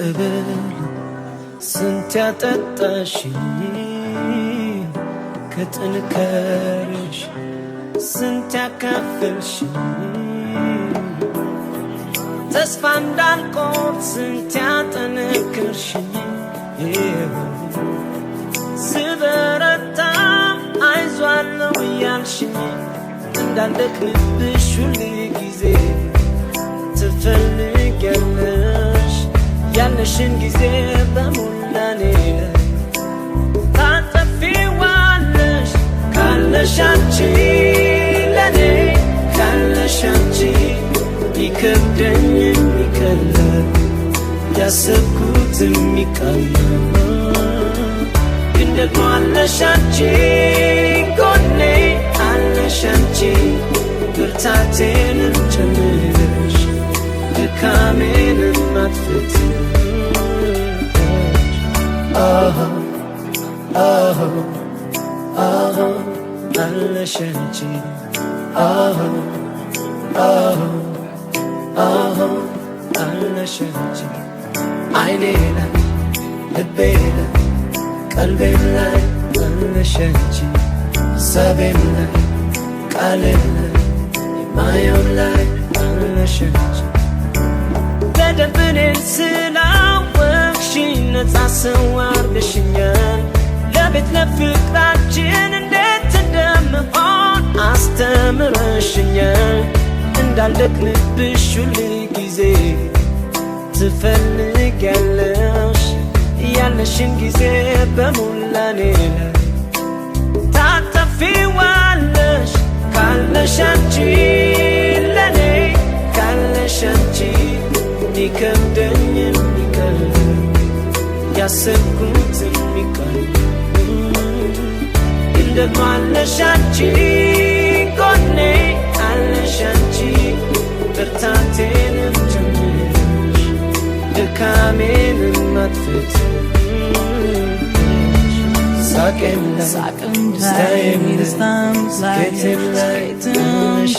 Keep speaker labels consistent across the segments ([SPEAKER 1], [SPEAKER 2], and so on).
[SPEAKER 1] ጸበል ስንት ያጠጣሽኝ ከጥንካሬሽ ስንት ያካፈልሽኝ ተስፋ እንዳልቆርጥ ስንት ያጠነክርሽኝ ስበረታ አይዟለሁ እያልሽኝ እንዳልደክምብሽ ሁል ጊዜ ትፈልጊያለሽ ያለሽን ጊዜ በሙላ እኔ ላይ ታጠፊዋለሽ ካለሽ አንቺ ለኔ ካለሽ አንቺ ይከብደኝ የሚቀለል ያሰብኩት የሚቀለል ግን ደግሞ አለሽ አንቺ ጎኔ አለሽ አንቺ ብርታቴንም ጨምረሽ ድካሜንም አጥፍተሽ አለሽ አንቺ አለሽ አንቺ አይኔ ላይ ልቤ ላይ ቀልቤም ላይ አለሽ አንቺ ሀሳቤም ላይ ቃሌም ላይ የማየውም ላይ አለሽ አንቺ በደንብ እኔን ስላወቅሽኝ ነፃ ሰው አድርገሽኛል ለቤት ለፍቅራችን እንዴት እንደምሆን አስተምረሽኛል እንዳልደክምብሽ ሁል ጊዜ ትፈልጊያለሽ ያለሽን ጊዜ በሙላ እኔ ላይ ታጠፊዋለሽ ካለሽ አንቺ ለኔ ካለሽ አንቺ ሊከብደኝ የሚቀለል ያሰብኩት የሚቀለል ግን ደግሞ አለሽ አንቺ ጎኔ አለሽ አንቺ ብርታቴንም ጨምረሽ ድካሜንም አጥፍተሽ ሳቄም ላይ ደስታዬም ላይ ስኬቴም ላይ አለሽ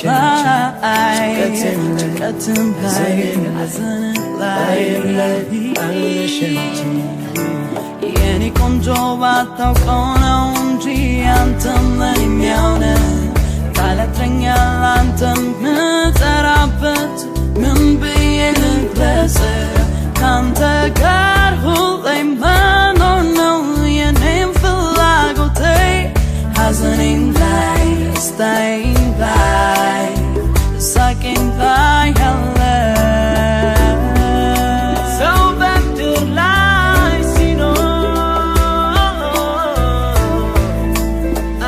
[SPEAKER 1] አንቺ ጭንቀቴም ላይ ሐዘኔም ላይ አለሽ አንቺ የኔ ቆንጆ ባታውቀው ነው እንጂ አንተም ለኔ የሚያውነ ካለትረኛ ላንተም ምጠራበት ምን ብዬ ልግለጽ ካንተ ጋር ሁሌም መኖር ነው የኔም ፍላጎቴ ሐዘኔም ላይ ደስታዬም ላይ ሳቄም ላይ ያለ ሰው በምድር ላይ ሲኖር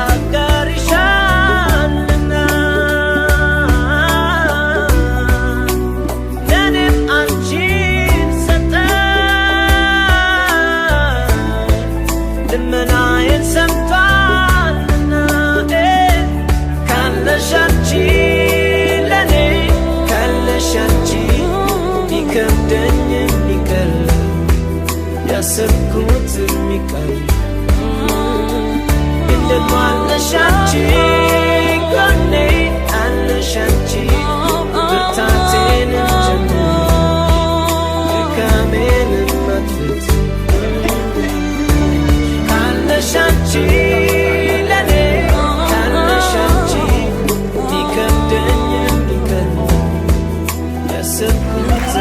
[SPEAKER 1] አጋር ይሻልና ለኔም አንቺን ሰጠኝ ልመናዬን ሰምቷልና ካለሽ አንቺ ለኔ ካለሽ አንቺ ቢከብደኝ የሚቀለል ያሰብኩት የሚቀለል ግን ደግሞ አለሽ አንቺ ጎኔ አለሽ አንቺ ብርታቴንም ጨምረሽ ድካሜንም አጥፍተሽ ካለሽ አንቺ ለኔ ካለሽ አንቺ ቢከብደኝ የሚቀለል ያሰብኩት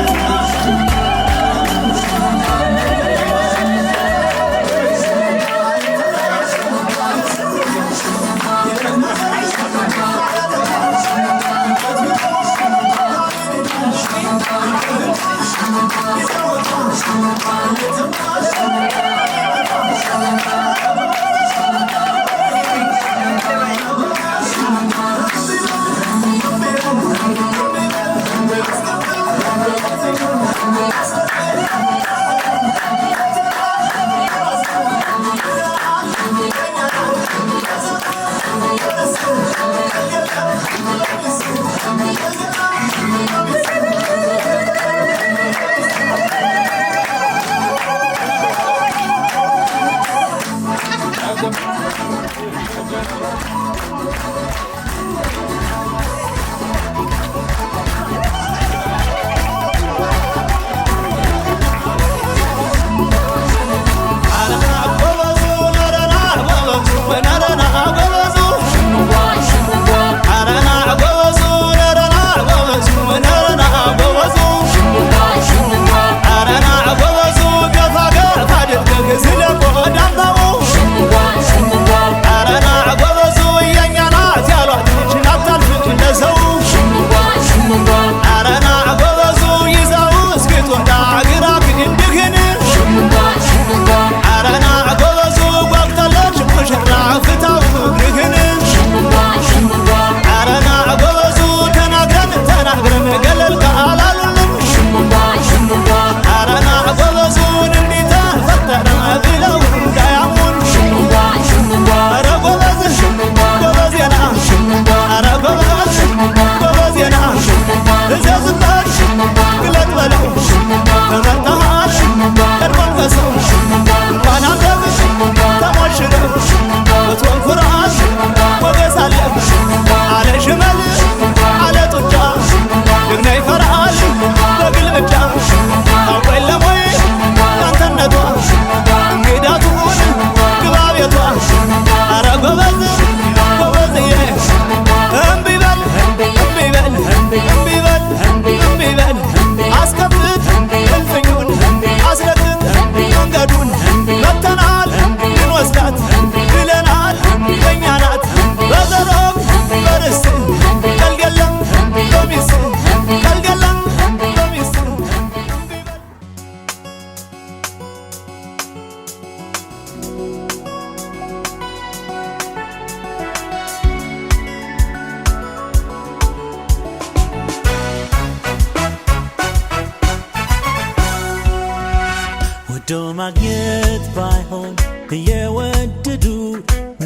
[SPEAKER 2] በማግኘት ባይሆን የወደዱ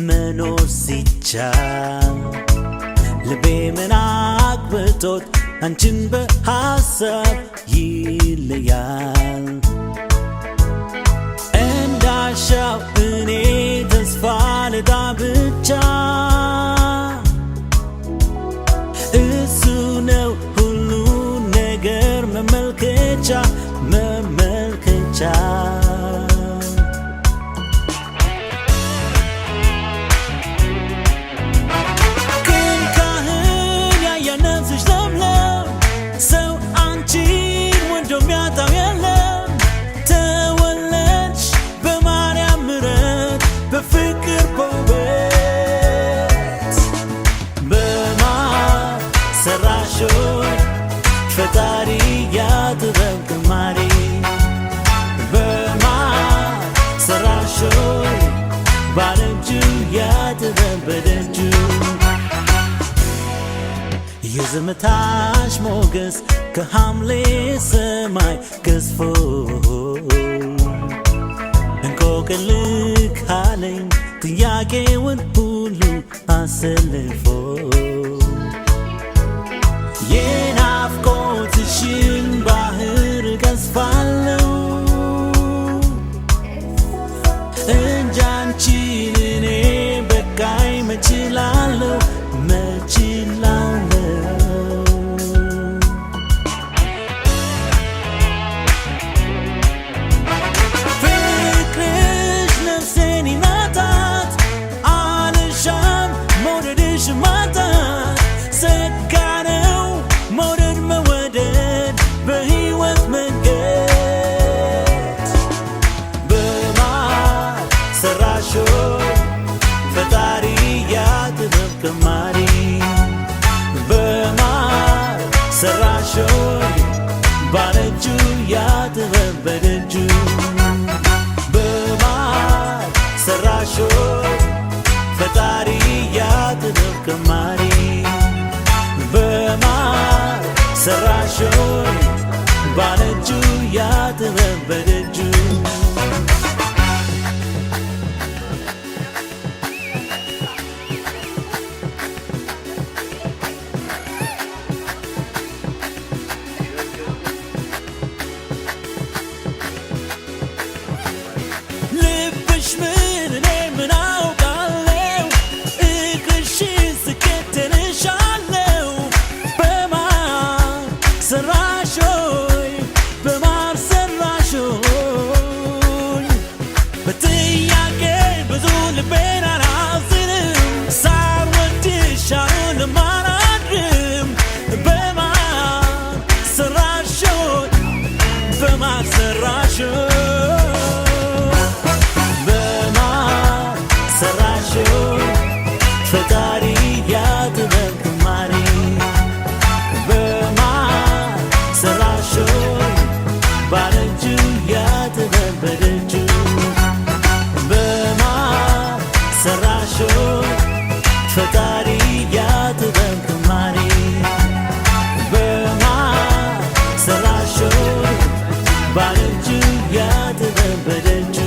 [SPEAKER 2] መኖር ሲቻል ልቤ ምን አግብቶት አንቺን በሐሳብ ይለያል እንዳሻው እኔ ተስፋ ልጣ ብቻ እሱ ነው ሁሉ ነገር መመልከቻ ግን ካህን ያየነፍስሽ ለምለም ሰው አንቺን ወንዶ ሚያጣው የለም ተወለድሽ በማርያም ምሕረት በፍቅር በውበት በማር ሰራሾች ፈጣሪ ያጥበብ ግማሬ በማር ሰራሾች ባለእጁ ያጥበብ በደጁ የዝምታሽ ሞገስ ከሐምሌ ሰማይ ገዝፎ እንቆቅልህ ካለኝ ጥያቄውን ሁሉ አሰልፎ የናፍቆትሽን ባህር ገዝፋለሁ እንጂ አንቺን እኔ በቃኝ መችላለሁ ፍቅርሽ ነፍሴን ይናጣት አልሻም መውደድሽ ማጣት ጸጋ ነው መውደድ መወደድ በሕይወት መንገድ በማር ሰራሾች ፈጣሪ ያጥበብ ግማሬ በማር ሰራሾች ባለእጁ ያጥበብ በደጁ በማር ሰራሾች ፈጣሪ ያጥበብ ግማሬ በማር ሰራሾች ባለእጁ ያጥበብ በደጁ ልብሽ ምን እኔ ምን አውቃለሁ እግርሽን ስከተልሻለሁ በማር ሰራሾች በማር ሰራሾች በጥያቄ ብዙ ልቤን አላዝንም ሳልወድሽ አልውልም አላድርም በማር ሰራሾች በማር ሰራሾች ፈጣሪ ያጥበብ ግማሬ በማር ሰራሾች ባለእጁ ያጥበብ በደጁ በማር ሰራሾች ፈጣሪ ያጥበብ ግማሬ በማር ሰራሾች ባለእጁ ያጥበብ በደጁ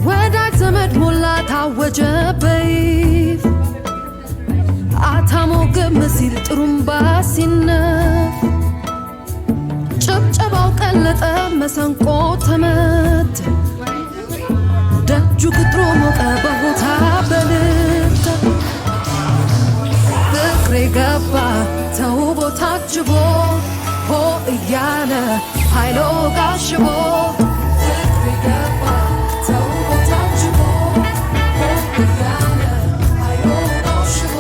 [SPEAKER 3] ወዳጅ ዘመድ ሞላ ታወጀ በይፍ አታሞ ግም ሲል ጥሩምባ ሲነፍ ጭብጨባው ቀለጠ መሰንቆ ተመት ደጁ ቅጥሩ ሞቀ በሆታ በልት ፍቅሬ ገባ ተውቦ ታጅቦ ሆ እያለ ኃይሎ ጋሽቦ ፍቅሬ ገባ ተውቦ ታጅቦ ሆ እያለ ኃይሎ ጋሽቦ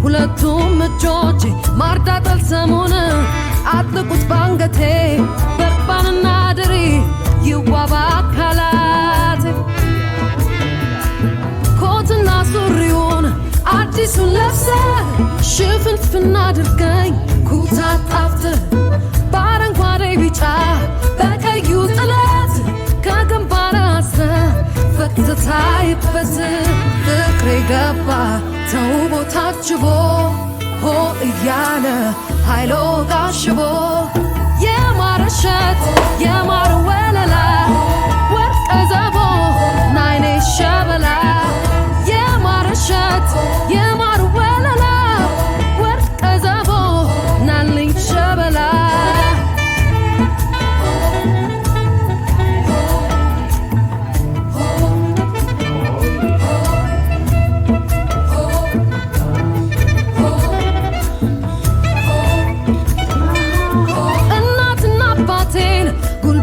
[SPEAKER 3] ሁለቱም እጆቼ ማርዳጠል ሰሞን አጥቁት ባንገቴ በርባንና ድሪ ይዋባ አካላት ኮትና ሱሪውን አዲሱን ለብሰ ሽፍንፍና አድርገኝ ኩታ ጣፍት በአረንጓዴ ቢጫ በቀዩ ጥለት ከግንባር አስረ ፈትታይበት ፍቅሬ ገባ ተውቦ ታጅቦ ሆ እያለ ኃይሎ ጋሽቦ የማር እሸት የማር ወለላ ወርቀ ዘቦ ናይኔ ሸበላ የማር እሸት የማር ወለላ ወርቀ ዘቦ ናልኝ ሸበላ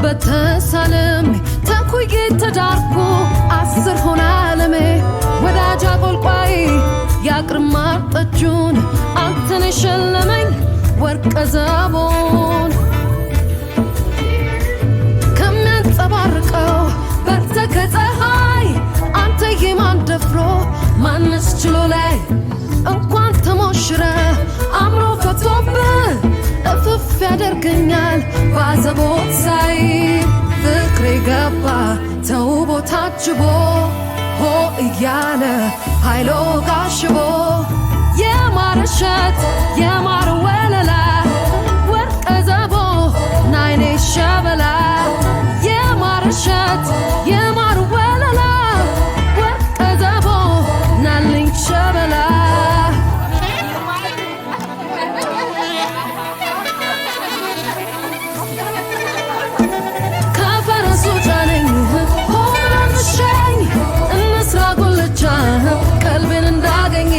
[SPEAKER 3] በተሳለም ተኩዬ ተዳርኩ 10 ሆነ ዓለሜ ወዳጅ አቆልቋይ ያቅርማር ጠጁን አንተን የሸለመኝ ወርቀ ዘቦን ከሚያንጸባርቀው በርተከ ፀሐይ አንተ የማን ደፍሮ ማንስ ችሎ ላይ እንኳን ተሞሽረ አምሮ ፈቶብህ እፍፍ ያደርገኛል ባዘቦት ሳይ ፍቅሬ ገባ ተውቦ ታጅቦ ሆ እያለ ኃይሎ ጋሽቦ የማር እሸት የማር ወለላ ወርቀ ዘቦ ናይኔ ሸበላ የማር እሸት የማር ወለላ ወርቀ ዘቦ ናልኝ ሸበላ ቀልቤን እንዳገኘ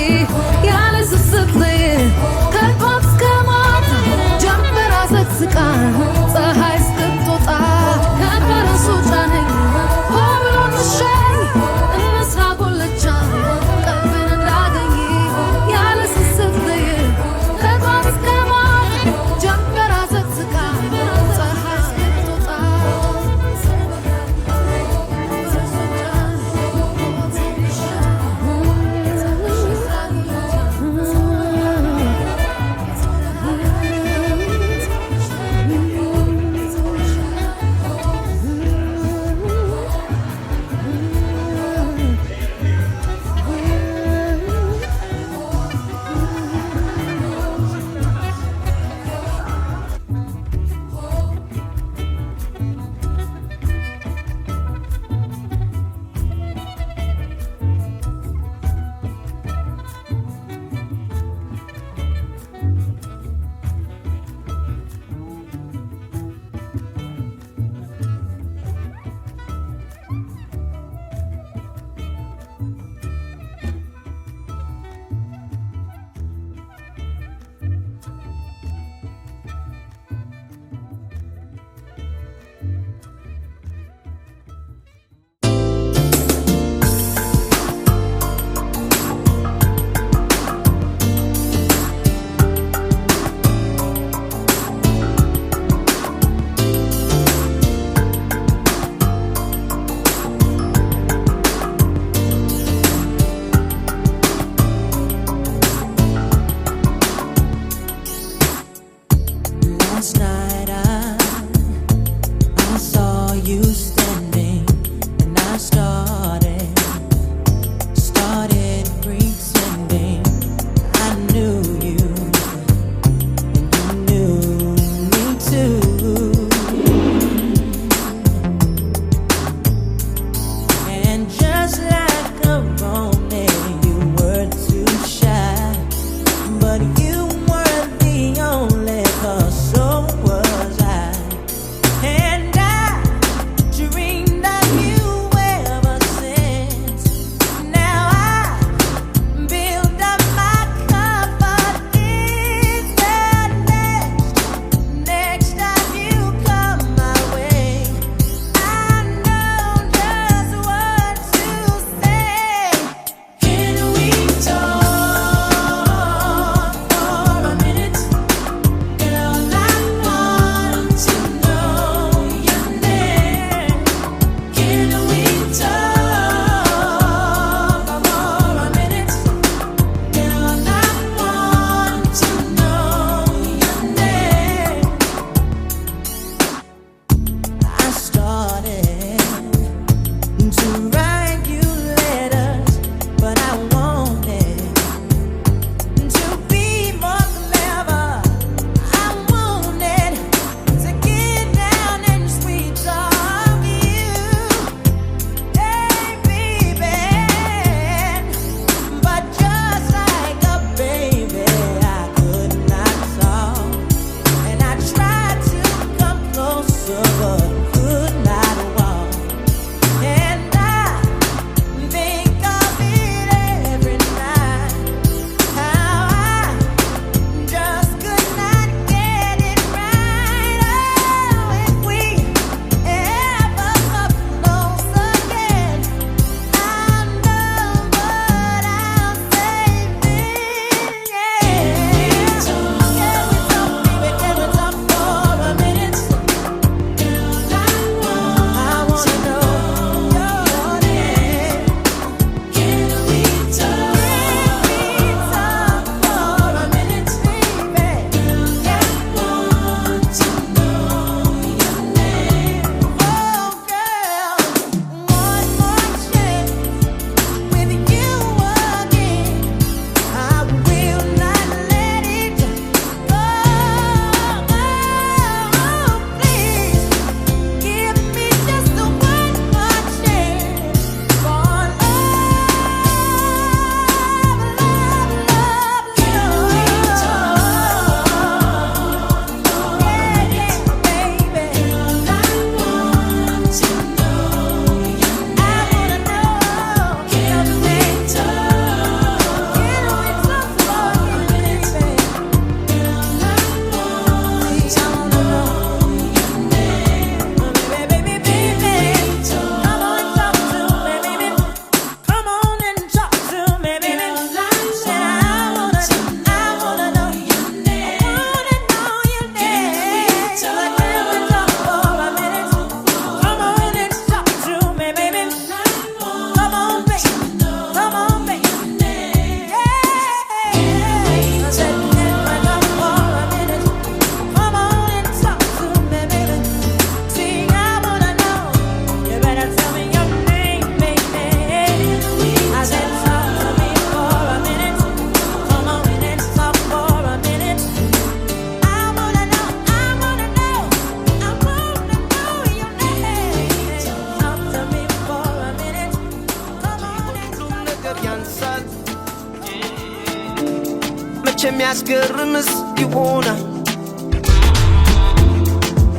[SPEAKER 1] መቼም ያስገርምስ ይሆናል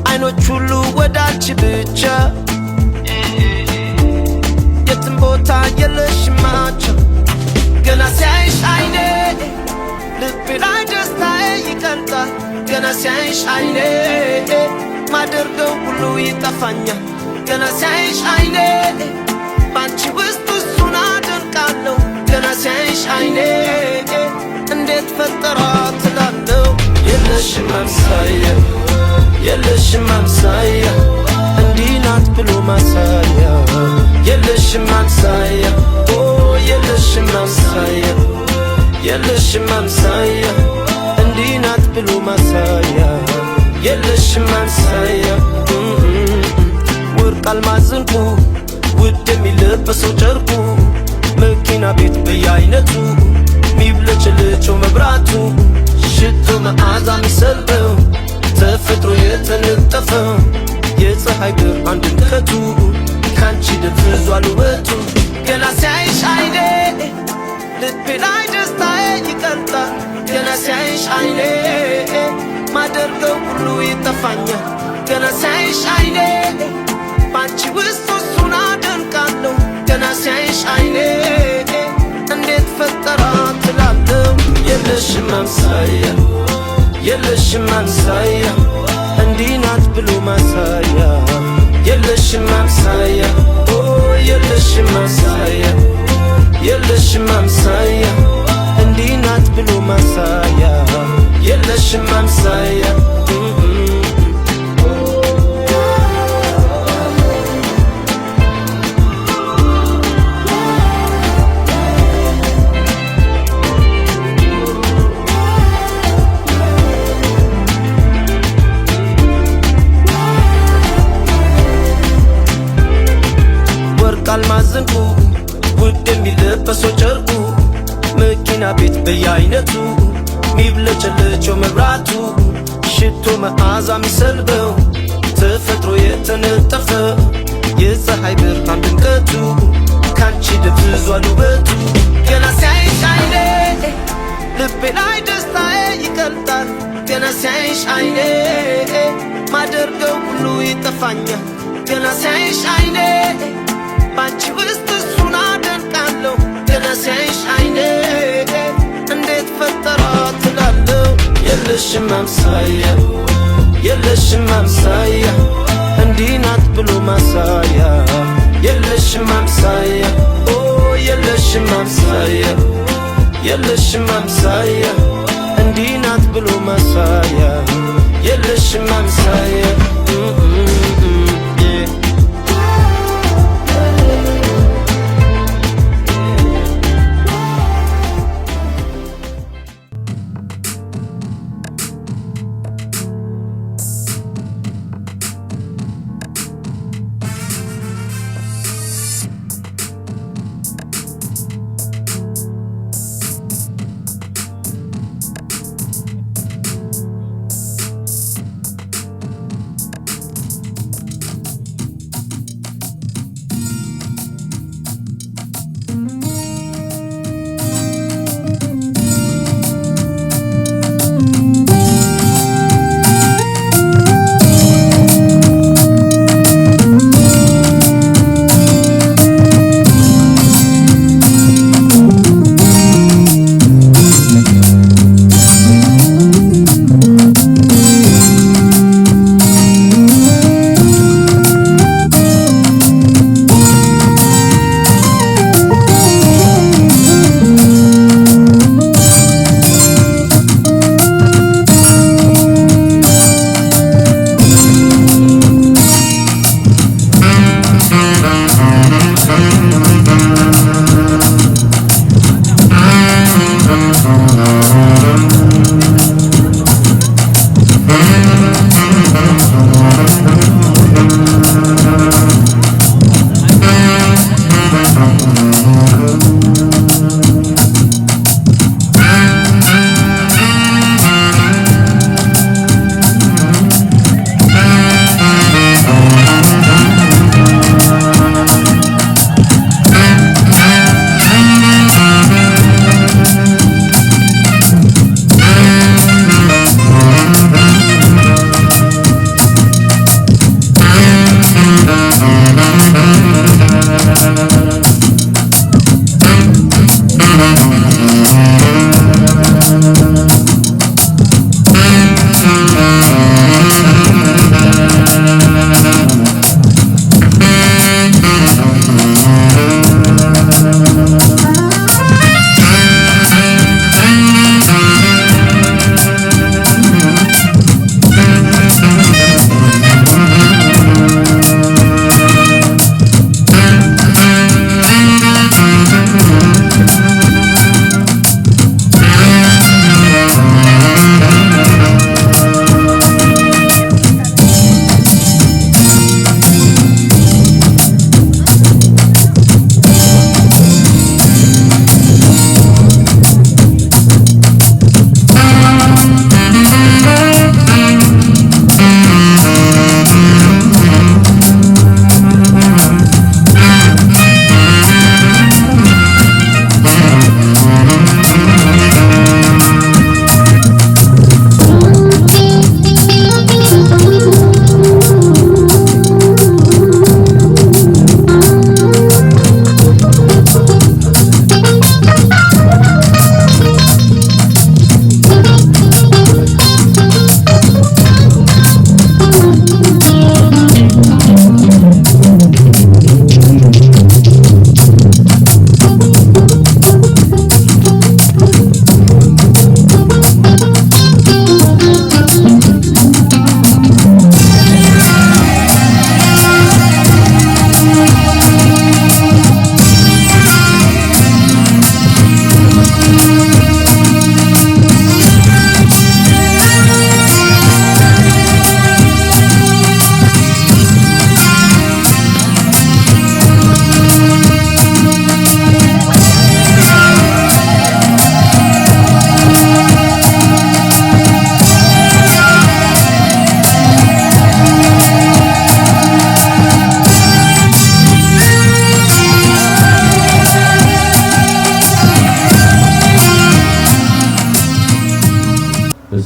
[SPEAKER 1] አይኖች ሁሉ ወዳንቺ ብቻ የትም ቦታ የለሽማቸው ገና ሲያይሽ አይኔ ልቤ ላይ ደስታዬ ይቀልጣል ገና ሲያይሽ አይኔ ማደርገው ሁሉ ይጠፋኛል ገና ሲያይሽ አይኔ ባንቺ ውስጥ እሱን አደንቃለሁ ገና ሲያይሽ አይኔ እንዴት ፈጠራት እላለሁ የለሽም አምሳያ የለሽም አምሳያ እንዲህ ናት ብሎ ማሳያ የለሽም አምሳያ ኦ የለሽም አምሳያ የለሽም አምሳያ እንዲህ ናት ብሎ ማሳያ የለሽም አምሳያ ወርቅ አልማዝ ዕንቁ ውድ የሚለበሰው ጨርቁ መኪና ቤት በየአይነቱ ሚብለጭልጨው መብራቱ ሽቶ መዓዛ ሚሰልበው ተፈጥሮ የተነጠፈው የፀሐይ ብርሃን ድምቀቱ ካንቺ ደብዝዟል ውበቱ ገና ሲያይሽ አይኔ ልቤ ላይ ደስታዬ ይቀልጣል ገና ሲያይሽ አይኔ ማደርገው ሁሉ ይጠፋኛል ገና ሲያይሽ አይኔ ባንቺ ውስጥ እሱን አደንቃለሁ ገና ሲያይሽ አይኔ እንዴት ፈጠራት እላለሁ የለሽም አምሳያ የለሽም አምሳያ እንዲህ ናት ብሎ ማሳያ የለሽም አምሳያ ኦ የለሽም አምሳያ የለሽም አምሳያ እንዲህ ናት ብሎ ማሳያ የለሽም አምሳያ አልማዝ ዕንቁ ውድ የሚለበሰው ጨርቁ መኪና ቤት በየአይነቱ ሚብለጨልጨው መብራቱ ሽቶ መዓዛ ሚሰልበው ተፈጥሮ የተነጠፈ የፀሐይ ብርሃን ድምቀቱ ካንቺ ደብዝዟል ውበቱ ገና ሲያይሽ አይኔ ልቤ ላይ ደስታዬ ይቀልጣል ገና ሲያይሽ አይኔ ማደርገው ሁሉ ይጠፋኛል ገና ሲያይሽ አይኔ ባንቺ ውስጥ እሱን አደንቃለሁ ገና ሲያይሽ አይኔ እንዴት ፈጠራት እላለሁ የለሽም አምሳያ የለሽም አምሳያ እንዲህ ናት ብሎ ማሳያ የለሽም አምሳያ ኦ የለሽም አምሳያ የለሽም አምሳያ እንዲህ ናት ብሎ ማሳያ የለሽም አምሳያ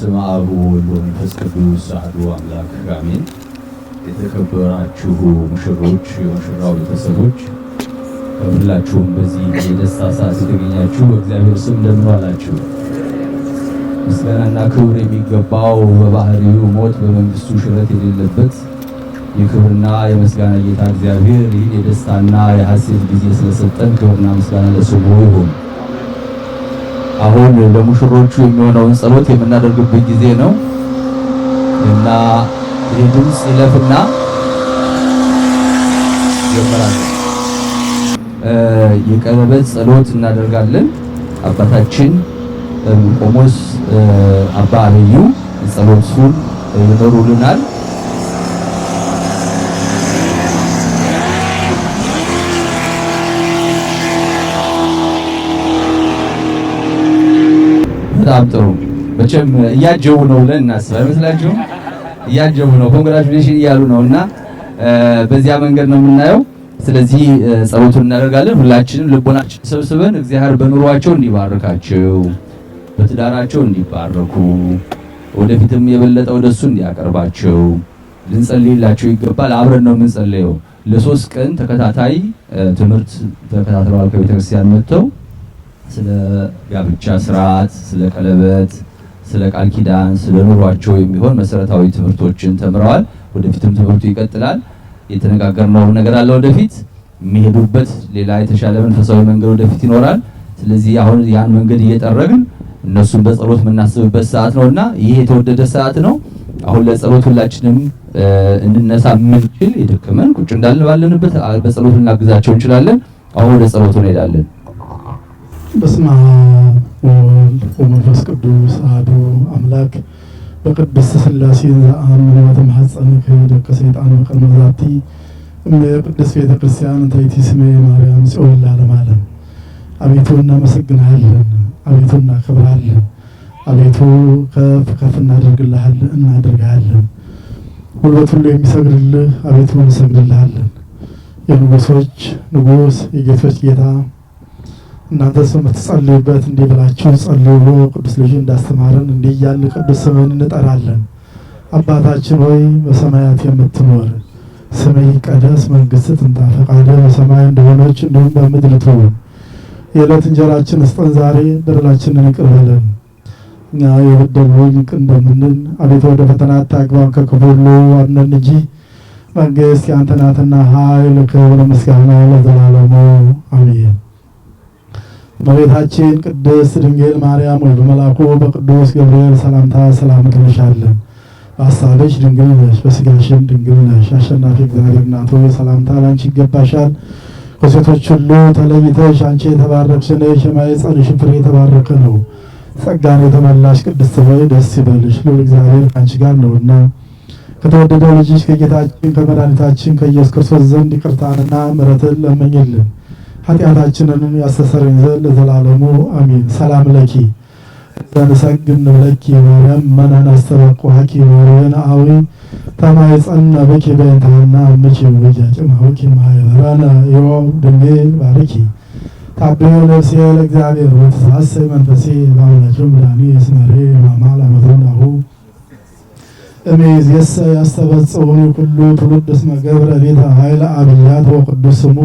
[SPEAKER 4] በስመ አብ ወወልድ ወመንፈስ ቅዱስ አሐዱ አምላክ አሜን። የተከበራችሁ ሙሽሮች፣ የሙሽራው ቤተሰቦች ሁላችሁም በዚህ የደስታ ሰዓት የተገኛችሁ በእግዚአብሔር ስም እንደምን ዋላችሁ? ምስጋናና ክብር የሚገባው በባህሪው ሞት በመንግስቱ ሽረት የሌለበት የክብርና የምስጋና ጌታ እግዚአብሔር ይህን የደስታና የሐሴት ጊዜ ስለሰጠን ክብርና ምስጋና ለስሙ ይሁን። አሁን ለሙሽሮቹ የሚሆነውን ጸሎት የምናደርግበት ጊዜ ነው እና ይህ ድምፅ ይለፍና ይጀምራል። የቀለበት ጸሎት እናደርጋለን። አባታችን ቆሞስ አባ አብዩ ጸሎቱን ይመሩልናል። በጣም ጥሩ። መቼም እያጀቡ ነው ብለን እናስብ አይመስላችሁም? እያጀቡ ነው፣ ኮንግራቹሌሽን እያሉ ነውና በዚያ መንገድ ነው የምናየው። ስለዚህ ጸሎቱን እናደርጋለን። ሁላችንም ልቦናችን ሰብስበን እግዚአብሔር በኑሯቸው እንዲባርካቸው፣ በትዳራቸው እንዲባረኩ፣ ወደፊትም የበለጠ ወደሱ እንዲያቀርባቸው ልንጸልይላቸው ይገባል። አብረን ነው የምንጸልየው። ለ3 ቀን ተከታታይ ትምህርት ተከታትለዋል ከቤተክርስቲያን መጥተው ስለ ጋብቻ ስርዓት፣ ስለ ቀለበት፣ ስለ ቃል ኪዳን፣ ስለ ኑሯቸው የሚሆን መሰረታዊ ትምህርቶችን ተምረዋል። ወደፊትም ትምህርቱ ይቀጥላል። የተነጋገርነው ነገር አለ። ወደፊት የሚሄዱበት ሌላ የተሻለ መንፈሳዊ መንገድ ወደፊት ይኖራል። ስለዚህ አሁን ያን መንገድ እየጠረግን እነሱን በጸሎት የምናስብበት ሰዓት ነውና ይሄ የተወደደ ሰዓት ነው። አሁን ለጸሎት ሁላችንም እንነሳ። የምንችል የደከመን ቁጭ እንዳልን ባለንበት በጸሎት ልናግዛቸው እንችላለን። አሁን ወደ ጸሎቱ እንሄዳለን።
[SPEAKER 5] በስመ አብ ወወልድ ወመንፈስ ቅዱስ አሐዱ አምላክ በቅድስት ሥላሴ ዘአምን ወተማኅፀን ከይደከ ሰይጣን በቀርነ ዛቲ ቅድስት ቤተ ክርስቲያን እንተ ስሜ ማርያም ጽዮን ለዓለመ ዓለም። አቤቱ እናመሰግንሃለን፣ አቤቱ እናከብርሃለን፣ አቤቱ ከፍ ከፍ እናደርግሃለን። ጉልበት ሁሉ የሚሰግድልህ አቤቱ እንሰግድልሃለን። የንጉሶች ንጉስ የጌቶች ጌታ እናንተ የምትጸልዩበት እንዲህ ብላችሁ ጸልዩ ብሎ ቅዱስ ልጅ እንዳስተማረን እንዲህ እያልን ቅዱስ ስምህን እንጠራለን። አባታችን ሆይ በሰማያት የምትኖር ስምህ ይቀደስ፣ መንግሥትህ ትምጣ፣ ፈቃድህ በሰማይ እንደሆነች እንዲሁም በምድር ትሁን። የዕለት እንጀራችንን ስጠን ዛሬ፣ በደላችንን ይቅር በለን እኛ የበደሉንን ይቅር እንደምንል፣ አቤቱ ወደ ፈተና አታግባን ከክፉ ሁሉ አድነን እንጂ መንግሥት ያንተ ናትና ኃይል፣ ክብር፣ ምስጋና ለዘላለሙ አሜን። እመቤታችን ቅድስት ድንግል ማርያም ወይ በመልአኩ በቅዱስ ገብርኤል ሰላምታ ሰላም እንልሻለን። በሐሳብሽ ድንግል ነሽ፣ በሥጋሽም ድንግል ነሽ። አሸናፊ እግዚአብሔር እናቱ ሰላምታ ላንቺ ይገባሻል። ከሴቶች ሁሉ ተለይተሽ አንቺ የተባረክሽ ነሽ፣ የማኅፀንሽ ፍሬ የተባረከ ነው። ጸጋን የተመላሽ ቅድስት ሆይ ደስ ይበልሽ፣ ልዑል እግዚአብሔር ከአንቺ ጋር ነውና ከተወደደው ልጅሽ ከጌታችን ከመድኃኒታችን ከኢየሱስ ክርስቶስ ዘንድ ይቅርታንና ምሕረትን ለምኝልን ኃጢአታችንን ያስተሰርይ ዘንድ ለዘላለሙ አሜን። ሰላም ለኪ ዘንሰግድ ለኪ ማርያም መናን አስተባቁሃኪ ማርያም አዊ ተማይጸና በኪ በእንታና ምቺ ወጃጭም ሀውኪ ማይበራና ዮም ድንግል ባርኪ ታበዮ ነፍሴ ለእግዚአብሔር ወተሳሰይ መንፈሴ ባምላችም ዳኒ እስመሬ ማማል አመቶናሁ እሜዝየሰ ያስተበጽሑኒ ኩሉ ትውልድ እስመ ገብረ ቤተ ኃይለ አብያት ወቅዱስ ስሙ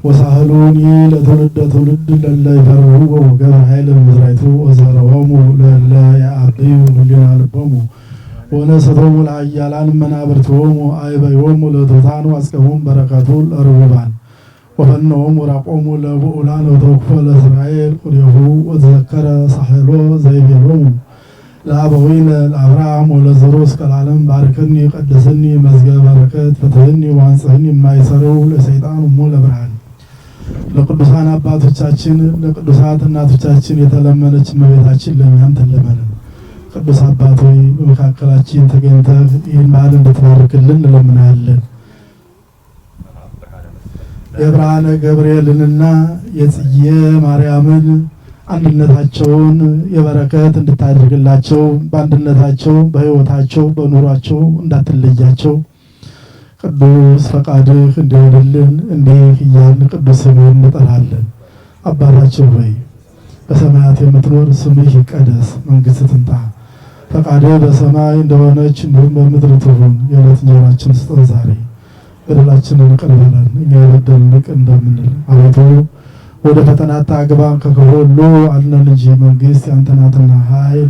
[SPEAKER 5] ወሳህሉኒ ለትውልደ ትውልድ ለለ ይፈርሁ ወገብረ ኃይለ ምድራይቱ ወዘረሆሙ ለለ ያዕብዩ ህሊና ልቦሙ ወነሰቶሙ ለኃያላን መናብርቲሆሙ አይበዮሙ ለትሑታን ወአስቀሞሙ በረከቱ ለርቡባን ወፈነሆሙ ራቆሙ ለብዑላን ወተወክፎ ለእስራኤል ቁልኤሁ ወተዘከረ ሳህሎ ዘይቤሎሙ ለአበዊነ ለአብርሃም ወለዘሩ እስከ ለዓለም ባርክኒ ቀድስኒ መዝገበ በረከት ፍትሕኒ ወአንጽሕኒ የማይሠረው ለሰይጣን እሙ ለብርሃን ለቅዱሳን አባቶቻችን ለቅዱሳት እናቶቻችን የተለመነች እመቤታችን ለእኛም ተለመነን። ቅዱስ አባት ሆይ በመካከላችን ተገኝተህ ይህን በዓል እንድትባርክልን እንለምናለን። የብርሃነ ገብርኤልንና የጽጌ ማርያምን አንድነታቸውን የበረከት እንድታደርግላቸው በአንድነታቸው በሕይወታቸው በኑሯቸው እንዳትለያቸው ቅዱስ ፈቃድህ እንዲሆንልን እንዲህ እያልን ቅዱስ ስምህን እንጠራለን። አባታችን ሆይ በሰማያት የምትኖር ስምህ ይቀደስ፣ መንግሥትህ ትምጣ፣ ፈቃድህ በሰማይ እንደሆነች እንዲሁም በምድር ትሁን። የዕለት እንጀራችንን ስጠን ዛሬ፣ በደላችንን ይቅር በለን እኛ የበደሉንን ይቅር እንደምንል። አቤቱ ወደ ፈተና አታግባን ከክፉ ሁሉ አድነን እንጂ መንግሥት ያንተ ናትና ኃይል፣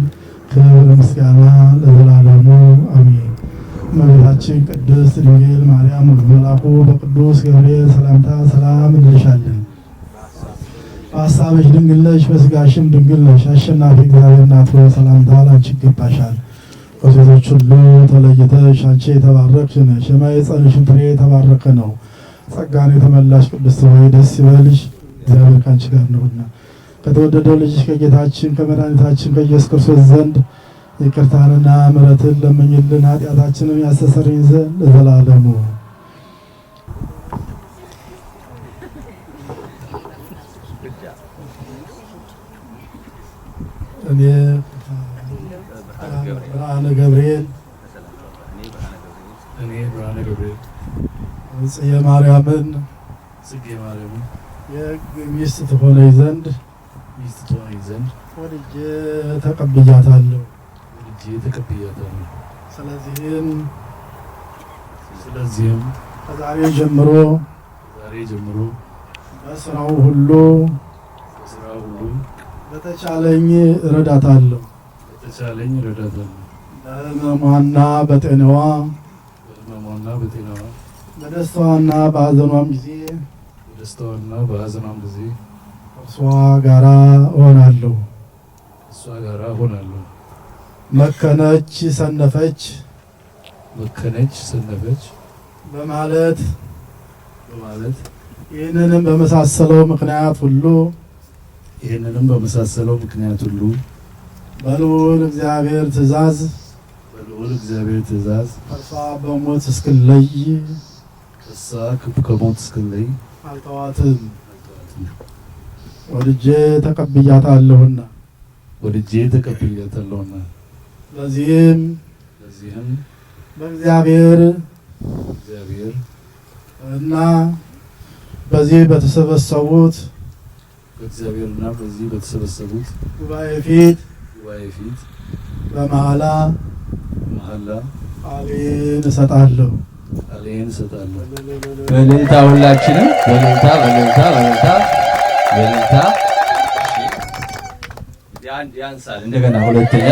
[SPEAKER 5] ክብር፣ ምስጋና ለዘላለሙ አሜን። እመቤታችን ቅድስት ድንግል ማርያም በመልአኩ በቅዱስ ገብርኤል ሰላምታ ሰላም እንልሻለን። በሐሳብሽ ድንግል ነሽ፣ በሥጋሽም ድንግል ነሽ። አሸናፊ እግዚአብሔር እናት ሆይ ሰላምታ ላንቺ ይገባሻል። ከሴቶች ሁሉ ተለይተሽ አንቺ የተባረክሽ ነሽ፣ የማኅፀንሽም ፍሬ የተባረከ ነው። ጸጋን የተመላሽ ቅድስት ሆይ ደስ ይበልሽ፣ እግዚአብሔር ከአንቺ ጋር ነውና ከተወደደው ልጅሽ ከጌታችን ከመድኃኒታችን ከኢየሱስ ክርስቶስ ዘንድ ይቅርታንና ምሕረትን ለምኝልን ኃጢአታችንን ያስተሰርይ ዘንድ ለዘላለሙ እኔ ብርሃነ ገብርኤል ጽጌ ማርያምን የሕግ ሚስት ትሆነኝ ዘንድ ወድጄ ተቀብያታለሁ። ስለዚህም ከዛሬ ጀምሮ በስራው ሁሉ በተቻለኝ እረዳታለሁ። በሕመሟና በጤናዋ በደስታዋና በሐዘኗም ጊዜ እርሷ ጋራ እሆናለሁ። መከነች ሰነፈች በማለት ይህንንም በመሳሰለው ምክንያት ሁሉ በልዑል እግዚአብሔር ትእዛዝ እርሷ በሞት እስክለይ አልተዋትም። ወድጄ ተቀብያታለሁና ለዚህም በእግዚአብሔር እና በዚህ በተሰበሰቡት ጉባኤ ፊት በመሐላ ቃሌን እሰጣለሁ።
[SPEAKER 4] በእልልታ ሁላችንም በእልልታ ያንሳል። እንደገና ሁለተኛ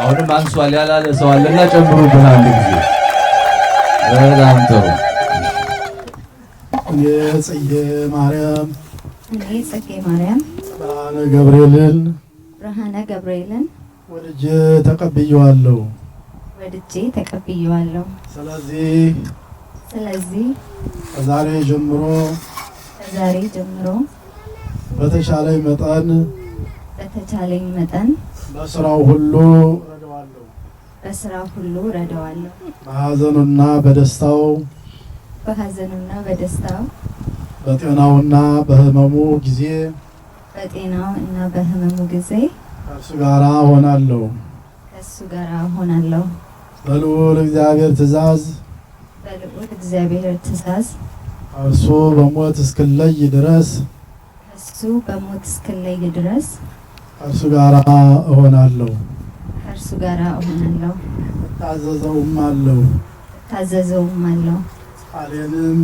[SPEAKER 4] አሁንም አንሷል ያላለ ሰው አለና ጨምሩብን አንድ ጊዜ። በጣም ጥሩ።
[SPEAKER 5] ጽጌ ማርያም
[SPEAKER 6] ብርሃነ ገብርኤልን
[SPEAKER 5] ወድጄ ተቀብየዋለሁ። ስለዚህ ከዛሬ ጀምሮ በተቻለኝ መጠን በስራው ሁሉ ረዳዋለሁ። በሐዘኑና በደስታው በጤናውና በሕመሙ ጊዜ ከእርሱ ጋር እሆናለሁ። በልዑል እግዚአብሔር ትእዛዝ እርሱ በሞት እስክለይ ድረስ ከእርሱ ጋር እሆናለሁ። እታዘዘውም አለው። ቃሌንም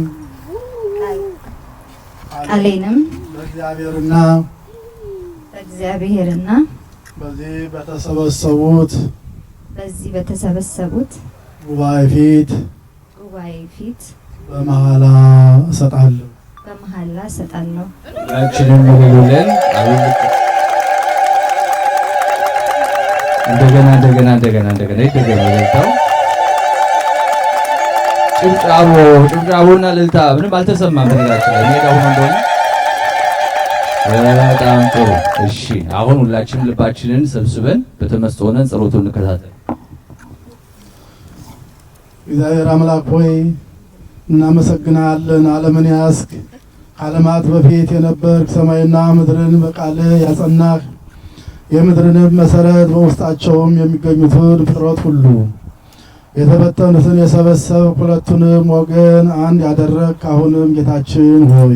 [SPEAKER 5] በእግዚአብሔርና በዚህ በተሰበሰቡት ጉባኤ ፊት በመሐላ እሰጣለሁ።
[SPEAKER 4] ሁላችንም ሙሉልን። እንደገና ይደገማል። ጭብጫቦና እልልታ ምንም አልተሰማም። በነገራችን ላይ ሜዳ ሆኖ እንደሆነ በጣም ጥሩ። እሺ አሁን ሁላችንም ልባችንን ሰብስበን በተመስጦ ሆነን ጸሎቱን እንከታተል።
[SPEAKER 5] እግዚአብሔር አምላክ ሆይ እናመሰግናለን። ዓለምን ያስክ ከዓለማት በፊት የነበርክ ሰማይና ምድርን በቃልህ ያጸናህ የምድርንም መሰረት በውስጣቸውም የሚገኙትን ፍጥረት ሁሉ የተበተኑትን የሰበሰብክ ሁለቱንም ወገን አንድ ያደረግክ አሁንም ጌታችን ሆይ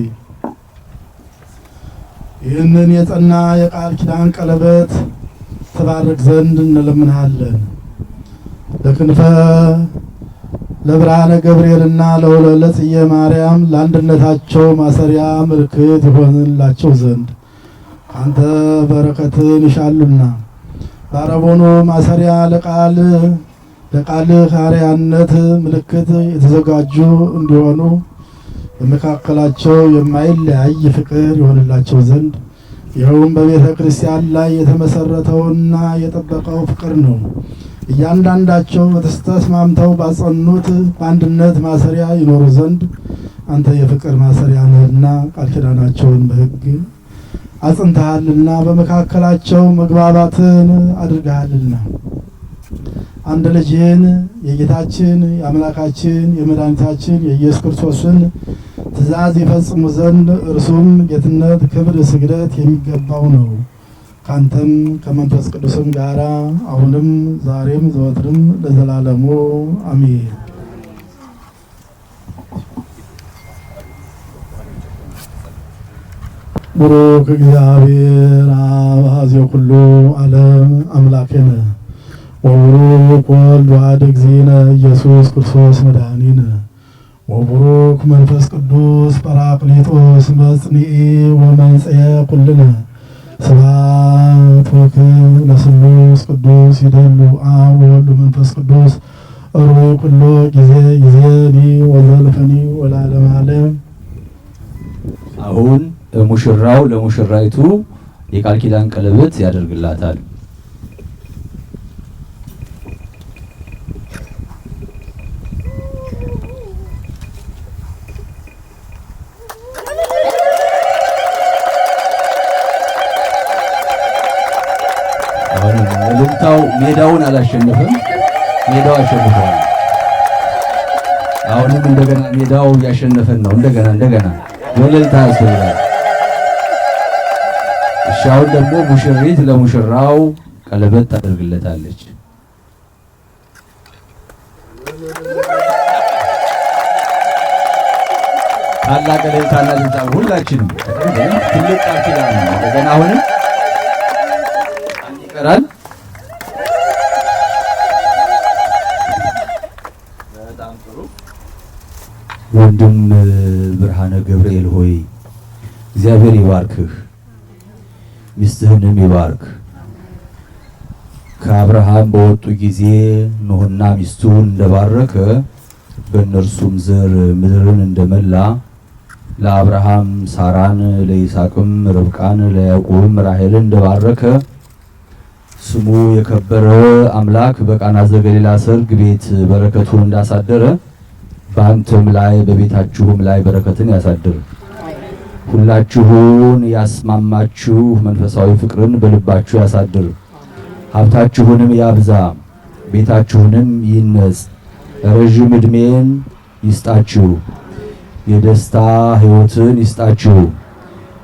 [SPEAKER 5] ይህንን የጸና የቃል ኪዳን ቀለበት ተባረክ ዘንድ እንለምንሃለን። ለክንፈ ለብርሃነ ገብርኤልና ለጽየ ማርያም ለአንድነታቸው ማሰሪያ ምልክት ይሆንላቸው ዘንድ አንተ በረከትን ይሻሉና ባረቦኑ ማሰሪያ ለቃልህ አርያነት ምልክት የተዘጋጁ እንዲሆኑ በመካከላቸው የማይለያይ ፍቅር ይሆንላቸው ዘንድ ይኸውም በቤተ ክርስቲያን ላይ የተመሰረተውና የጠበቀው ፍቅር ነው። እያንዳንዳቸው በተስማምተው ባጸኑት በአንድነት ማሰሪያ ይኖሩ ዘንድ አንተ የፍቅር ማሰሪያ ነህና ቃል ኪዳናቸውን በሕግ አጽንተሃልና በመካከላቸው መግባባትን አድርገሃልና አንድ ልጅህን የጌታችን የአምላካችን የመድኃኒታችን የኢየሱስ ክርስቶስን ትእዛዝ ይፈጽሙ ዘንድ እርሱም ጌትነት፣ ክብር፣ ስግደት የሚገባው ነው። ካንተም ከመንፈስ ቅዱስም ጋራ አሁንም ዛሬም ዘወትርም ለዘላለሙ አሜን። ቡሩክ እግዚአብሔር አብ ኀዜ ኩሉ ዓለም አምላኬነ ወቡሩክ ወልድ ዋሕድ እግዚእነ ኢየሱስ ክርስቶስ መድኃኒነ ወቡሩክ መንፈስ ቅዱስ ጰራቅሊጦስ መጽንዒ ወመንጽኤ ኩልነ ስብሐት ወክብር ለስሉስ ቅዱስ ይደሉ አብ ወወልድ ወመንፈስ ቅዱስ ሩይ ኩሎ ጊዜ ጊዜኒ ወዘልፈኒ ወለዓለመ ዓለም።
[SPEAKER 4] አሁን ሙሽራው ለሙሽራይቱ የቃል ኪዳን ቀለበት ያደርግላታል። ልምታው ሜዳውን አላሸነፈም፣ ሜዳው አሸንፏል። አሁንም እንደገና ሜዳው ያሸነፈን ነው። እንደገና ወለልታ ያስፈልጋል። እሺ አሁን ደግሞ ሙሽሪት ለሙሽራው ቀለበት ታደርግለታለች። ታላቅ እልልታና ጭብጨባ ሁላችንም ትልቅ ቃል ኪዳን ነው። እንደገና አሁንም ይቀራል። በጣም ጥሩ። ወንድም ብርሃነ ገብርኤል ሆይ እግዚአብሔር ይባርክህ፣ ሚስትህንም ይባርክ። ከአብርሃም በወጡ ጊዜ ኖህና ሚስቱን እንደባረከ በእነርሱም ዘር ምድርን እንደመላ ለአብርሃም ሳራን፣ ለይስሐቅም ርብቃን፣ ለያዕቆብም ራሔልን እንደባረከ ስሙ የከበረ አምላክ በቃና ዘገሊላ ሰርግ ቤት በረከቱን እንዳሳደረ በአንተም ላይ በቤታችሁም ላይ በረከትን ያሳድር። ሁላችሁን ያስማማችሁ መንፈሳዊ ፍቅርን በልባችሁ ያሳድር። ሀብታችሁንም ያብዛ፣ ቤታችሁንም ይነጽ። ረዥም ዕድሜን ይስጣችሁ፣ የደስታ ሕይወትን ይስጣችሁ፣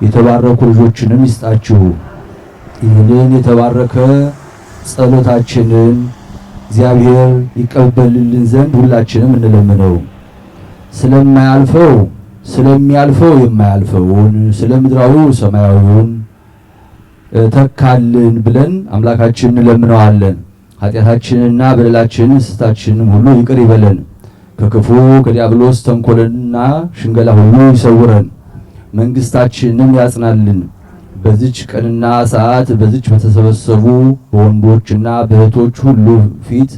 [SPEAKER 4] የተባረኩ ልጆችንም ይስጣችሁ። ይህንን የተባረከ ጸሎታችንን እግዚአብሔር ይቀበልልን ዘንድ ሁላችንም እንለምነው። ስለሚያልፈው የማያልፈውን፣ ስለ ምድራዊው ሰማያዊውን ተካልን ብለን አምላካችንን እንለምነዋለን። ኃጢአታችንንና በደላችንን ስህተታችንን ሁሉ ይቅር ይበለን። ከክፉ ከዲያብሎስ ተንኮልና ሽንገላ ሁሉ ይሰውረን፣ መንግስታችንን ያጽናልን። በዚች ቀንና ሰዓት በዚች በተሰበሰቡ በወንዶችና በእህቶች ሁሉ ፊት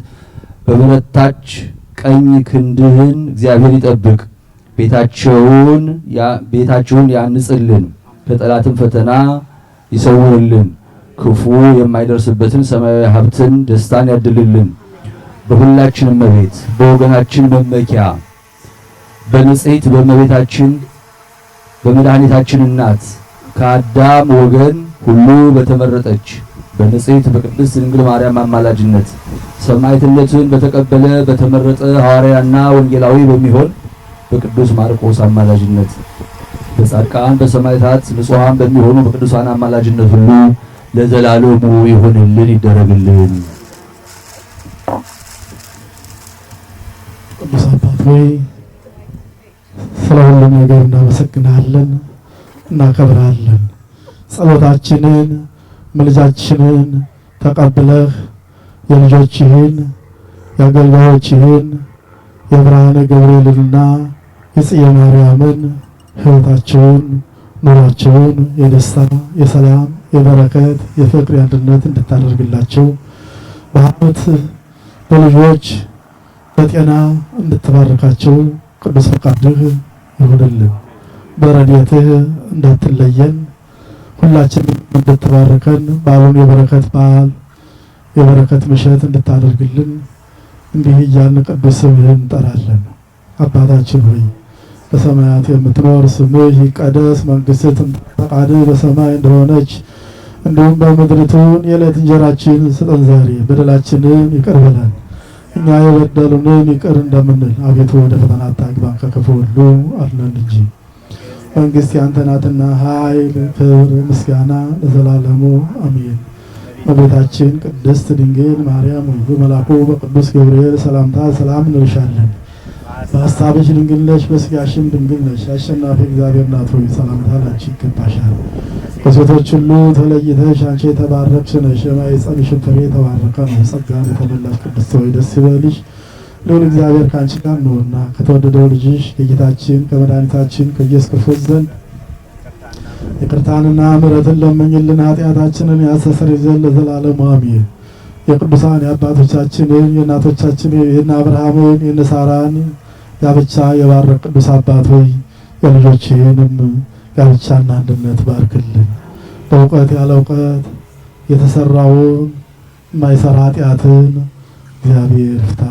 [SPEAKER 4] በበረታች ቀኝ ክንድህን እግዚአብሔር ይጠብቅ። ቤታቸውን ያንጽልን፣ ከጠላትም ፈተና ይሰውርልን። ክፉ የማይደርስበትን ሰማያዊ ሀብትን ደስታን ያድልልን። በሁላችንም መቤት በወገናችን መመኪያ በንጽሕት በመቤታችን በመድኃኒታችን እናት ከአዳም ወገን ሁሉ በተመረጠች በንጽሕት በቅድስት ድንግል ማርያም አማላጅነት ሰማዕትነትን በተቀበለ በተመረጠ ሐዋርያና ወንጌላዊ በሚሆን በቅዱስ ማርቆስ አማላጅነት በጻድቃን በሰማዕታት ንጹሐን በሚሆኑ በቅዱሳን አማላጅነት ሁሉ ለዘላለሙ ይሁንልን ይደረግልን።
[SPEAKER 5] ቅዱስ አባት ሆይ ስለ ሁሉም ነገር እናመሰግናለን፣ እናከብራለን። ጸሎታችንን፣ ምልጃችንን፣ ተቀብለህ የልጆችህን የአገልጋዮችህን የብርሃነ ገብርኤልና የጽጌ ማርያምን ሕይወታቸውን ኑሯቸውን የደስታ የሰላም የበረከት የፍቅር የአንድነት እንድታደርግላቸው በሀብት በልጆች በጤና እንድትባርካቸው ቅዱስ ፈቃድህ ይሁንልን። በረድኤትህ እንዳትለየን ሁላችንም እንድትባርከን በዓሉን የበረከት በዓል የበረከት ምሽት እንድታደርግልን እንዲህ እያልን ቅዱስ ስምህን እንጠራለን። አባታችን ሆይ በሰማያት የምትኖር ስምህ ይቀደስ፣ መንግሥትህ ትምጣ፣ ፈቃድህ በሰማይ እንደሆነች እንዲሁም በምድር ትሁን። የዕለት እንጀራችንን ስጠን ዛሬ፣ በደላችንን ይቅር በለን እኛ የበደሉንን ይቅር እንደምንል፣ አቤቱ ወደ ፈተና አታግባን ከክፉ ሁሉ አድነን እንጂ መንግሥት ያንተ ናትና ኃይል፣ ክብር፣ ምስጋና ለዘላለሙ አሜን። እመቤታችን ቅድስት ድንግል ማርያም ሆይ በመልአኩ በቅዱስ ገብርኤል ሰላምታ ሰላም እንልሻለን። በሐሳብሽ ድንግል ነሽ፣ በሥጋሽም ድንግል ነሽ። አሸናፊ እግዚአብሔር እናት ሆይ ሰላምታ ላንቺ ይገባሻል። ከሴቶች ሁሉ ተለይተሽ አንቺ የተባረክሽ ነሽ፣ የማኅፀንሽም ፍሬ የተባረከ ነው። ጸጋን የተመላሽ ቅድስት ሆይ ደስ ይበልሽ፣ ልዑል እግዚአብሔር ከአንቺ ጋር ነውና ከተወደደው ልጅሽ ከጌታችን ከመድኃኒታችን ከኢየሱስ ክርስቶስ ዘንድ ይቅርታንና ምሕረትን ለምኝልን ኃጢአታችንን ያስተሰርይ ዘንድ ለዘላለሙ አሜን። የቅዱሳን የአባቶቻችንን የእናቶቻችንን የእነ አብርሃምን የእነ ሳራን ጋብቻ የባረክ ቅዱስ አባት ሆይ የልጆችህንም ጋብቻና አንድነት ባርክልን። በእውቀት ያለ እውቀት የተሰራውን የማይሰራ ኃጢአትን እግዚአብሔር ፍታ።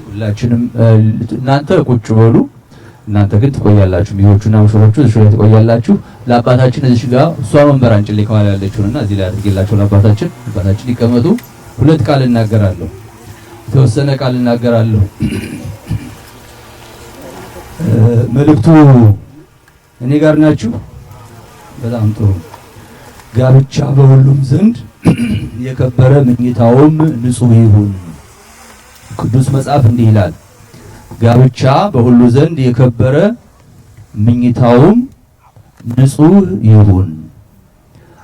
[SPEAKER 4] ሁላችንም እናንተ ቁጭ በሉ፣ እናንተ ግን ትቆያላችሁ። ሚዎቹና ሙሽሮቹ እዚህ ላይ ትቆያላችሁ። ለአባታችን እዚህ ጋር እሷ ወንበር አንጭሌ ከኋላ ያለችውና እዚህ ላይ አድርጌላችሁ ለአባታችን ይቀመጡ። ሁለት ቃል እናገራለሁ፣ የተወሰነ ቃል እናገራለሁ። መልእክቱ እኔ ጋር ናችሁ። በጣም ጥሩ። ጋብቻ በሁሉም ዘንድ የከበረ ምኝታውም ንጹሕ ይሁን። ቅዱስ መጽሐፍ እንዲህ ይላል፣ ጋብቻ በሁሉ ዘንድ የከበረ ምኝታውም ንጹሕ ይሁን።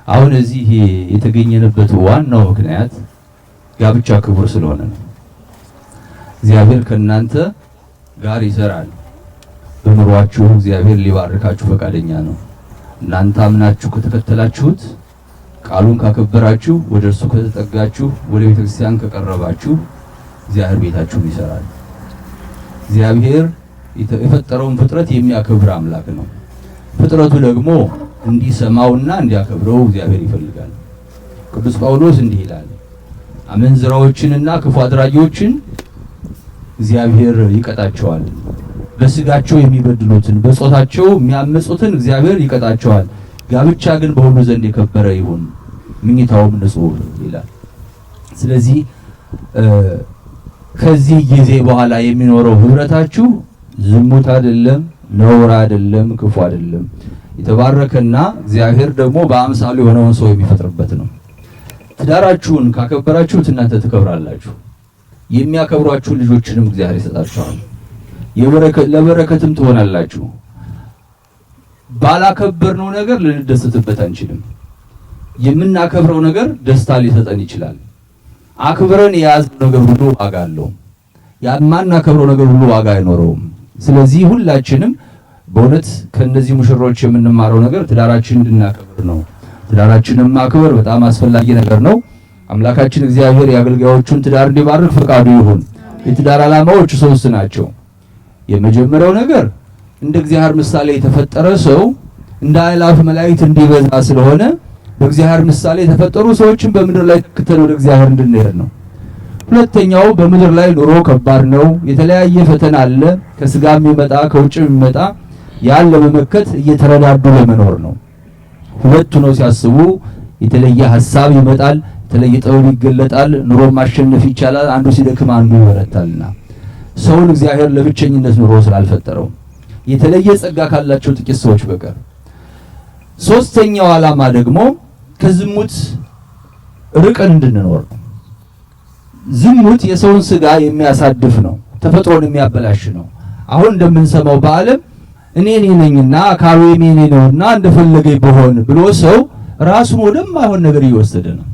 [SPEAKER 4] አሁን እዚህ የተገኘንበት ዋናው ምክንያት ጋብቻ ክቡር ስለሆነ ነው። እግዚአብሔር ከእናንተ ጋር ይሰራል። በኑሯችሁ እግዚአብሔር ሊባርካችሁ ፈቃደኛ ነው። እናንተ አምናችሁ ከተከተላችሁት፣ ቃሉን ካከበራችሁ፣ ወደ እርሱ ከተጠጋችሁ፣ ወደ ቤተክርስቲያን ከቀረባችሁ እግዚአብሔር ቤታችሁን ይሰራል። እግዚአብሔር የፈጠረውን ፍጥረት የሚያከብር አምላክ ነው። ፍጥረቱ ደግሞ እንዲሰማውና እንዲያከብረው እግዚአብሔር ይፈልጋል። ቅዱስ ጳውሎስ እንዲህ ይላል፣ አመንዝራዎችንና ክፉ አድራጊዎችን እግዚአብሔር ይቀጣቸዋል። በስጋቸው የሚበድሉትን በጾታቸው የሚያመጹትን እግዚአብሔር ይቀጣቸዋል። ጋብቻ ግን በሁሉ ዘንድ የከበረ ይሁን፣ ምኝታውም ንጹሕ ይላል። ስለዚህ ከዚህ ጊዜ በኋላ የሚኖረው ህብረታችሁ ዝሙት አይደለም፣ ነውር አይደለም፣ ክፉ አይደለም። የተባረከና እግዚአብሔር ደግሞ በአምሳሉ የሆነውን ሰው የሚፈጥርበት ነው። ትዳራችሁን ካከበራችሁት እናንተ ትከብራላችሁ። የሚያከብሯችሁ ልጆችንም እግዚአብሔር ይሰጣችኋል። ለበረከትም ትሆናላችሁ። ባላከበርነው ነገር ልንደሰትበት አንችልም። የምናከብረው ነገር ደስታ ሊሰጠን ይችላል። አክብረን የያዝነው ነገር ሁሉ ዋጋ አለው። የማናከብረው ነገር ሁሉ ዋጋ አይኖረውም። ስለዚህ ሁላችንም በእውነት ከነዚህ ሙሽሮች የምንማረው ነገር ትዳራችንን እንድናከብር ነው። ትዳራችንን ማክበር በጣም አስፈላጊ ነገር ነው። አምላካችን እግዚአብሔር የአገልጋዮቹን ትዳር እንዲባርክ ፈቃዱ ይሁን። የትዳር ዓላማዎች 3 ናቸው። የመጀመሪያው ነገር እንደ እግዚአብሔር ምሳሌ የተፈጠረ ሰው እንደ አእላፍ መላእክት እንዲበዛ ስለሆነ በእግዚአብሔር ምሳሌ የተፈጠሩ ሰዎችን በምድር ላይ ተከተል ወደ እግዚአብሔር እንድንሄድ ነው። ሁለተኛው በምድር ላይ ኑሮ ከባድ ነው። የተለያየ ፈተና አለ። ከስጋም የሚመጣ ከውጭም የሚመጣ ያን ለመመከት እየተረዳዱ ለመኖር ነው። ሁለቱ ነው ሲያስቡ የተለየ ሐሳብ ይመጣል፣ የተለየ ጥበብ ይገለጣል። ኑሮ ማሸነፍ ይቻላል። አንዱ ሲደክም አንዱ ይበረታልና ሰውን እግዚአብሔር ለብቸኝነት ኑሮ ስላልፈጠረው የተለየ ጸጋ ካላቸው ጥቂት ሰዎች በቀር። ሶስተኛው ዓላማ ደግሞ ከዝሙት ርቀን እንድንኖር ነው። ዝሙት የሰውን ስጋ የሚያሳድፍ ነው፣ ተፈጥሮን የሚያበላሽ ነው። አሁን እንደምንሰማው በዓለም እኔ ነኝና አካሉ የኔ ነውና እንደፈለገኝ በሆን ብሎ ሰው ራሱን ወደማይሆን ነገር እየወሰደ ነው።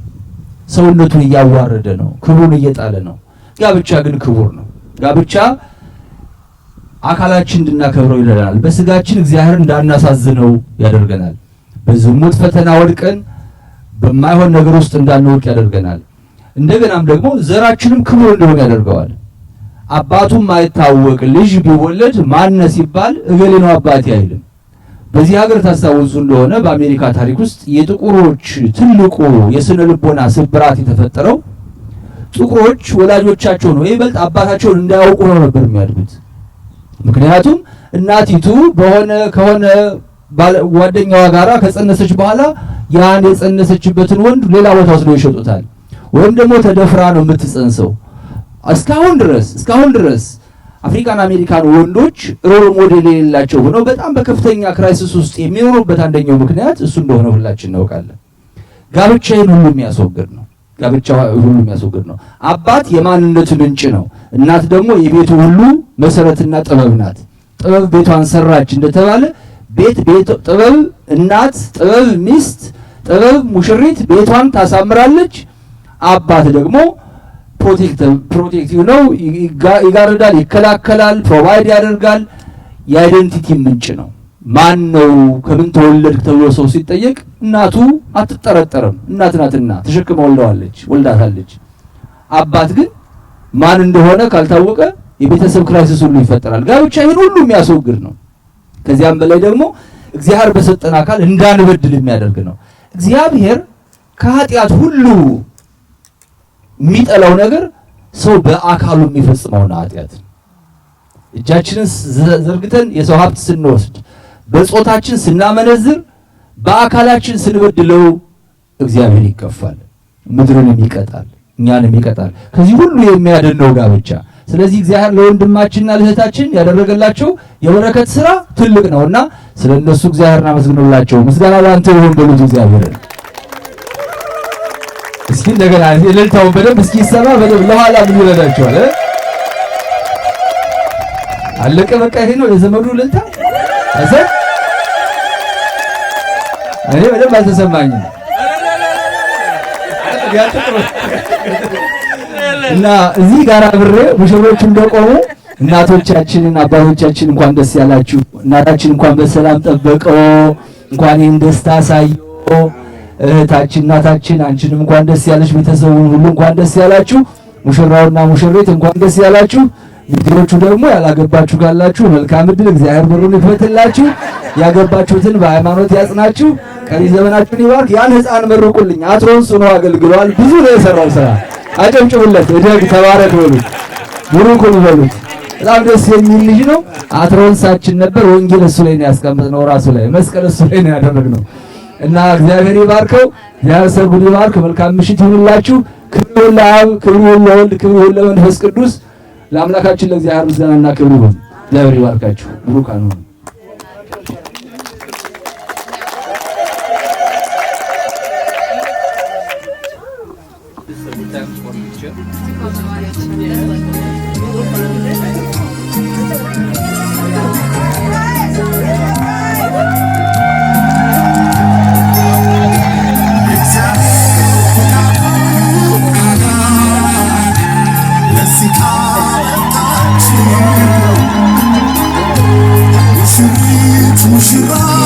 [SPEAKER 4] ሰውነቱን እያዋረደ ነው፣ ክብሩን እየጣለ ነው። ጋብቻ ግን ክቡር ነው። ጋብቻ አካላችን እንድናከብረው ይረዳናል። በስጋችን እግዚአብሔር እንዳናሳዝነው ያደርገናል። በዝሙት ፈተና ወድቀን በማይሆን ነገር ውስጥ እንዳንወድቅ ያደርገናል። እንደገናም ደግሞ ዘራችንም ክቡር እንደሆነ ያደርገዋል። አባቱም ማይታወቅ ልጅ ቢወለድ ማነ ሲባል እገሌ ነው አባቴ አይልም። በዚህ ሀገር ታስታውሱ እንደሆነ በአሜሪካ ታሪክ ውስጥ የጥቁሮች ትልቁ የስነ ልቦና ስብራት የተፈጠረው ጥቁሮች ወላጆቻቸው ነው ይበልጥ አባታቸውን እንዳያውቁ ነው ነበር የሚያድጉት። ምክንያቱም እናቲቱ ከሆነ ጓደኛዋ ጋራ ከጸነሰች በኋላ ያን የጸነሰችበትን ወንድ ሌላ ቦታ ወስደው ይሸጡታል፣ ወይም ደግሞ ተደፍራ ነው የምትጸንሰው። እስካሁን ድረስ አፍሪካን አሜሪካን ወንዶች ሮል ሞዴል የሌላቸው ሆነው በጣም በከፍተኛ ክራይሲስ ውስጥ የሚኖሩበት አንደኛው ምክንያት እሱ እንደሆነ ሁላችን እናውቃለን። ጋብቻን ሁሉ የሚያስወግድ ነው። አባት የማንነቱ ምንጭ ነው። እናት ደግሞ የቤቱ ሁሉ መሰረትና ጥበብ ናት። ጥበብ ቤቷን ሰራች እንደተባለ ቤት ጥበብ እናት፣ ጥበብ ሚስት፣ ጥበብ ሙሽሪት ቤቷን ታሳምራለች። አባት ደግሞ ፕሮቴክቲቭ ነው፣ ይጋርዳል፣ ይከላከላል፣ ፕሮቫይድ ያደርጋል። የአይደንቲቲ ምንጭ ነው። ማን ነው ከምን ተወለድክ ተብሎ ሰው ሲጠየቅ እናቱ አትጠረጠርም። እናት ናትና ተሸክማ ወልዳታለች። አባት ግን ማን እንደሆነ ካልታወቀ የቤተሰብ ክራይሲስ ሁሉ ይፈጠራል። ጋብቻ ይሄን ሁሉ የሚያስወግድ ነው። ከዚያም በላይ ደግሞ እግዚአብሔር በሰጠን አካል እንዳንበድል የሚያደርግ ነው። እግዚአብሔር ከኃጢአት ሁሉ የሚጠላው ነገር ሰው በአካሉ የሚፈጽመው ኃጢአት። እጃችንን ዘርግተን የሰው ሀብት ስንወስድ፣ በጾታችን ስናመነዝር፣ በአካላችን ስንበድለው እግዚአብሔር ይከፋል፣ ምድርንም ይቀጣል፣ እኛንም ይቀጣል። ከዚህ ሁሉ የሚያድን ነው ጋብቻ። ስለዚህ እግዚአብሔር ለወንድማችንና ለእህታችን ያደረገላቸው የበረከት ስራ ትልቅ ነውና ስለነሱ እግዚአብሔርን አመስግኑላቸው። ምስጋና ላንተ ይሁን በሉት እግዚአብሔርን። እስኪ እንደገና እልልታውን በደንብ እስኪ ይሰማ በደንብ ለኋላ ምን ይረዳቸዋል? አለቀ በቃ ይሄ ነው የዘመዱ እልልታ። እኔ በደንብ አልተሰማኝም። እና እዚህ ጋር አብሬ ሙሽሮቹ እንደቆሙ እናቶቻችንን አባቶቻችን እንኳን ደስ ያላችሁ፣ እናታችን እንኳን በሰላም ጠበቀው፣ እንኳን ይህን ደስታ ሳየው፣ እህታችን እናታችን አንቺንም እንኳን ደስ ያለሽ፣ ቤተሰቡን ሁሉ እንኳን ደስ ያላችሁ፣ ሙሽራውና ሙሽሪት እንኳን ደስ ያላችሁ። ልጆቹ ደግሞ ያላገባችሁ ካላችሁ መልካም ዕድል፣ እግዚአብሔር በሩን ይክፈትላችሁ፣ ያገባችሁትን በሃይማኖት ያጽናችሁ፣ ቀሪ ዘመናችሁን ይባርክ። ያን ሕፃን መርቁልኝ፣ አትሮንስ ሆኖ አገልግሏል፣ ብዙ ነው የሰራው ስራ። አጨብጭቡለት፣ እደግ ተባረክ በሉት፣ ቡሩኩን በሉት። በጣም ደስ የሚል ልጅ ነው። አትሮንሳችን ነበር። ወንጌል እሱ ላይ ነው ያስቀመጥነው፣ ራሱ ላይ መስቀል እሱ ላይ ነው ያደረግነው እና እግዚአብሔር ይባርከው፣ እግዚአብሔር ሰርጉን ይባርክ። መልካም ምሽት ይሁንላችሁ። ክብር ይሁን ለአብ፣ ክብር ይሁን ለወልድ፣ ክብር ይሁን ለመንፈስ ቅዱስ። ለአምላካችን ለእግዚአብሔር ምስጋናና ክብር ይሁን። እግዚአብሔር ይባርካችሁ። ቡሩካን ሁኑ።
[SPEAKER 6] Shira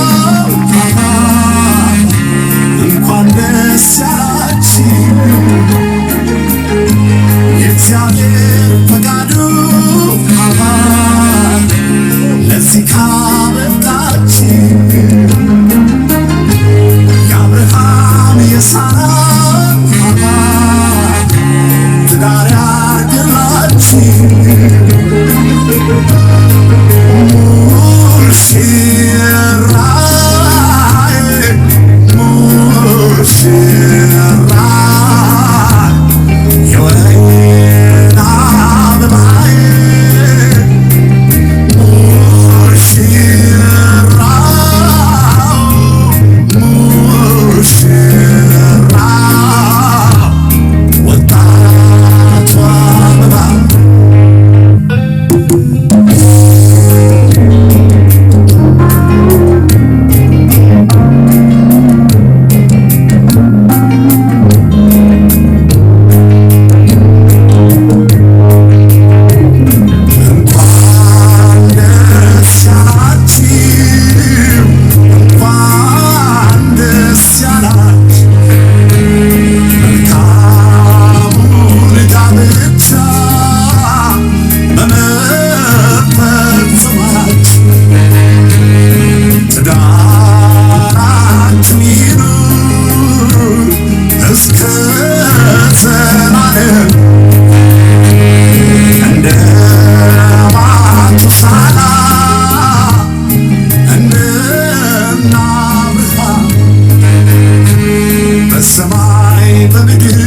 [SPEAKER 6] በምድር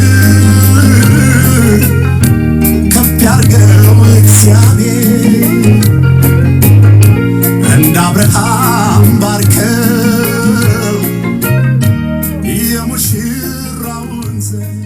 [SPEAKER 6] ከፍ ያርገው እግዚአብሔር እንደ አብርሃም ባርከው የሙሽራውን ዘር